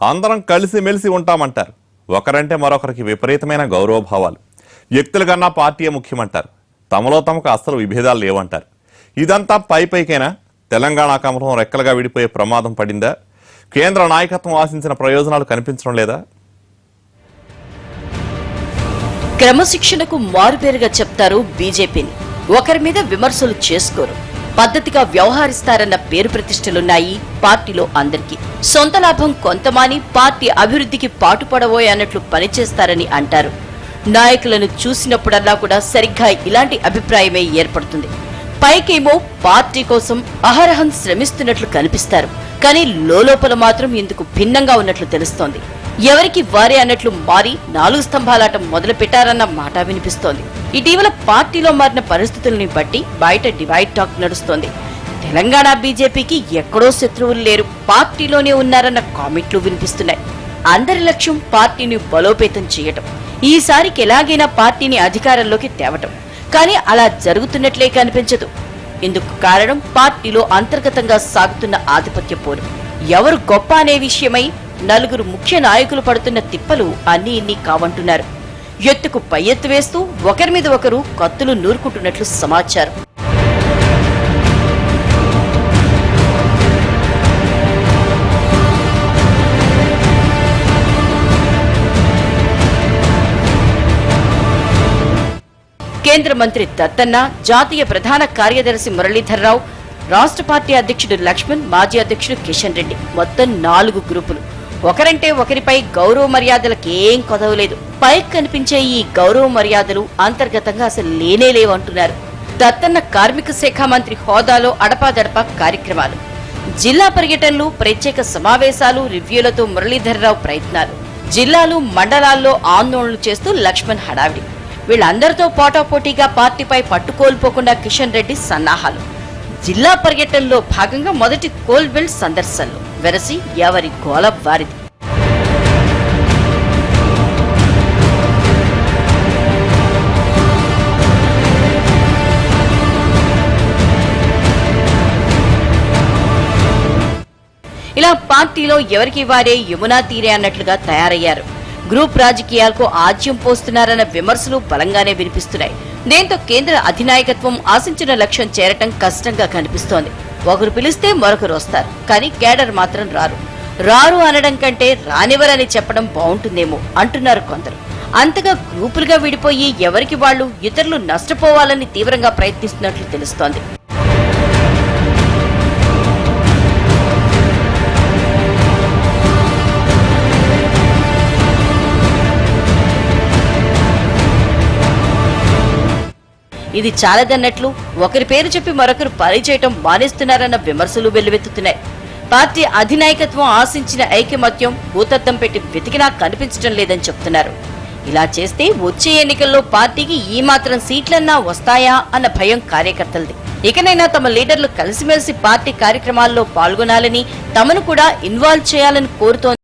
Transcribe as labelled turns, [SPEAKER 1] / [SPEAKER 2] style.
[SPEAKER 1] అందరం కలిసిమెలిసి ఉంటామంటారు. ఒకరంటే మరొకరికి విపరీతమైన గౌరవభావాలు. వ్యక్తుల కన్నా పార్టీయే ముఖ్యమంటారు. తమలో తమకు అస్సలు విభేదాలు లేవంటారు. ఇదంతా పైకైనా తెలంగాణ కమలం రెక్కలుగా విడిపోయే ప్రమాదం పడిందా? కేంద్ర నాయకత్వం ఆశించిన ప్రయోజనాలు కనిపించడం లేదా?
[SPEAKER 2] క్రమశిక్షణకు మారుపేరుగా చెప్తారు బీజేపీని. ఒకరి మీద విమర్శలు చేసుకోరు. పద్ధతిగా వ్యవహరిస్తారన్న పేరు ప్రతిష్టలున్నాయి పార్టీలో అందరికీ. సొంత లాభం కొంతమాని పార్టీ అభివృద్ధికి పాటుపడబోయే అన్నట్లు పనిచేస్తారని అంటారు. నాయకులను చూసినప్పుడల్లా కూడా సరిగ్గా ఇలాంటి అభిప్రాయమే ఏర్పడుతుంది. పైకేమో పార్టీ కోసం అహరహం శ్రమిస్తున్నట్లు కనిపిస్తారు. కానీ లోపల మాత్రం ఇందుకు భిన్నంగా ఉన్నట్లు తెలుస్తోంది. ఎవరికి వారే అన్నట్లు మారి 4 స్తంభాలాట మొదలు పెట్టారన్న మాట వినిపిస్తోంది. ఇటీవల పార్టీలో మారిన పరిస్థితుల్ని బట్టి బయట డివైడ్ టాక్ నడుస్తోంది. తెలంగాణ బీజేపీకి ఎక్కడో శత్రువులు లేరు, పార్టీలోనే ఉన్నారన్న కామెంట్లు వినిపిస్తున్నాయి. అందరి లక్ష్యం పార్టీని బలోపేతం చేయటం, ఈసారికి ఎలాగైనా పార్టీని అధికారంలోకి తేవటం. కానీ అలా జరుగుతున్నట్లే కనిపించదు. ఇందుకు కారణం పార్టీలో అంతర్గతంగా సాగుతున్న ఆధిపత్య పోరు. ఎవరు గొప్ప అనే విషయమై నలుగురు ముఖ్య నాయకులు పడుతున్న తిప్పలు అన్నీ ఇన్ని కావంటున్నారు. ఎత్తుకు పై ఎత్తు వేస్తూ ఒకరి మీద ఒకరు కత్తులు నూరుకుంటున్నట్లు సమాచారం. కేంద్ర మంత్రి దత్తన్న, జాతీయ ప్రధాన కార్యదర్శి మురళీధర్ రావు, రాష్ట్ర పార్టీ అధ్యక్షుడు లక్ష్మణ్, మాజీ అధ్యక్షుడు కిషన్ రెడ్డి, మొత్తం 4 గ్రూపులు. ఒకరంటే ఒకరిపై గౌరవ మర్యాదలకేం కొదవలేదు. పైకి కనిపించే ఈ గౌరవ మర్యాదలు అంతర్గతంగా అసలు లేనేలేవంటున్నారు. దత్తన్న కార్మిక శాఖ మంత్రి హోదాలో అడపాదడపా కార్యక్రమాలు, జిల్లా పర్యటనలు, ప్రత్యేక సమావేశాలు, రివ్యూలతో మురళీధర్ రావు ప్రయత్నాలు, జిల్లాలు మండలాల్లో ఆందోళనలు చేస్తూ లక్ష్మణ్ హడావిడి. వీళ్ళందరితో పోటాపోటీగా పార్టీపై పట్టుకోల్పోకుండా కిషన్ రెడ్డి సన్నాహాలు. జిల్లా పర్యటనలో భాగంగా మొదటి కోల్బెల్ట్ సందర్శనలు. వెరసి ఎవరి గోల వారిది. ఇలా పార్టీలో ఎవరికి వారే యమునా తీరే అన్నట్లుగా తయారయ్యారు. గ్రూప్ రాజకీయాలకు ఆజ్యం పోస్తున్నారన్న విమర్శలు బలంగానే వినిపిస్తున్నాయి. దీంతో కేంద్ర అధినాయకత్వం ఆశించిన లక్ష్యం చేరటం కష్టంగా కనిపిస్తోంది. ఒకరు పిలిస్తే మరొకరు వస్తారు, కానీ కేడర్ మాత్రం రారు అనడం కంటే రానివరని చెప్పడం బాగుంటుందేమో అంటున్నారు కొందరు. అంతగా గ్రూపులుగా విడిపోయి ఎవరికి వాళ్లు ఇతరులు నష్టపోవాలని తీవ్రంగా ప్రయత్నిస్తున్నట్లు తెలుస్తోంది. ఇది చాలదన్నట్లు ఒకరి పేరు చెప్పి మరొకరు పనిచేయటం మానేస్తున్నారన్న విమర్శలు వెల్లువెత్తుతున్నాయి. పార్టీ అధినాయకత్వం ఆశించిన ఐకమత్యం భూతద్దం పెట్టి వెతికినా కనిపించడం లేదని చెప్తున్నారు. ఇలా చేస్తే వచ్చే ఎన్నికల్లో పార్టీకి ఈ మాత్రం సీట్లన్నా వస్తాయా అన్న భయం కార్యకర్తలది. ఇకనైనా తమ లీడర్లు కలిసిమెలిసి పార్టీ కార్యక్రమాల్లో పాల్గొనాలని, తమను కూడా ఇన్వాల్వ్ చేయాలని కోరుతోంది.